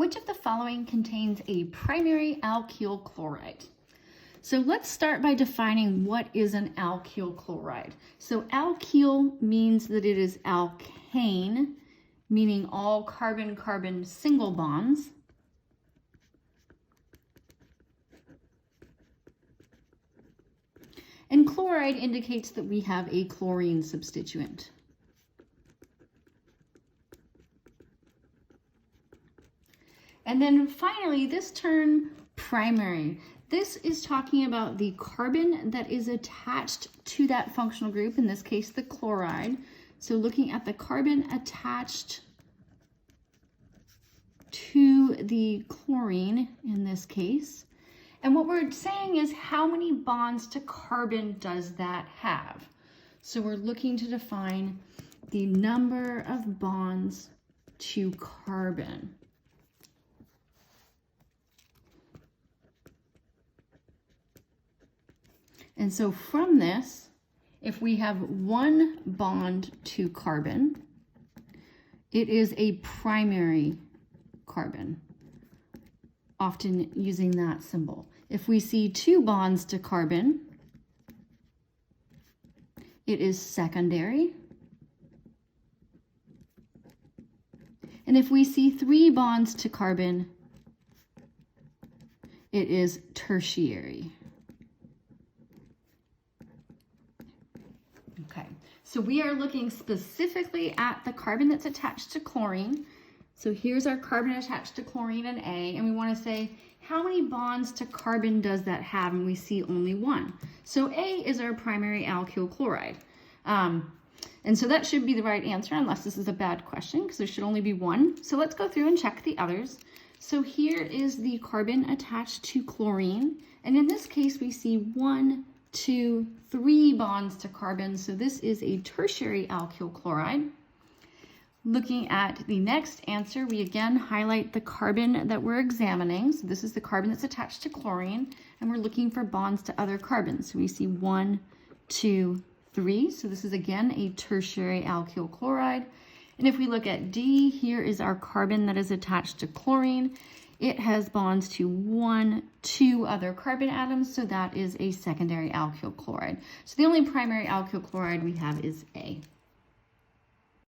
Which of the following contains a primary alkyl chloride? So let's start by defining what is an alkyl chloride. So alkyl means that it is alkane, meaning all carbon-carbon single bonds. And chloride indicates that we have a chlorine substituent. And then finally, this term primary. This is talking about the carbon that is attached to that functional group, in this case, the chloride. So looking at the carbon attached to the chlorine in this case. And what we're saying is how many bonds to carbon does that have? So we're looking to define the number of bonds to carbon. And so from this, if we have one bond to carbon, it is a primary carbon, often using that symbol. If we see two bonds to carbon, it is secondary. And if we see three bonds to carbon, it is tertiary. Okay, so we are looking specifically at the carbon that's attached to chlorine. So here's our carbon attached to chlorine and A, and we want to say how many bonds to carbon does that have, and we see only one. So A is our primary alkyl chloride. And so that should be the right answer, unless this is a bad question, because there should only be one. So let's go through and check the others. So here is the carbon attached to chlorine, and in this case we see 1, 2, 3 bonds to carbon, so this is a tertiary alkyl chloride. Looking at the next answer, we again highlight the carbon that we're examining. So this is the carbon that's attached to chlorine, and we're looking for bonds to other carbons. So we see 1, 2, 3. So this is again a tertiary alkyl chloride. And if we look at D, here is our carbon that is attached to chlorine. It has bonds to 1, 2 other carbon atoms, so that is a secondary alkyl chloride. So the only primary alkyl chloride we have is A.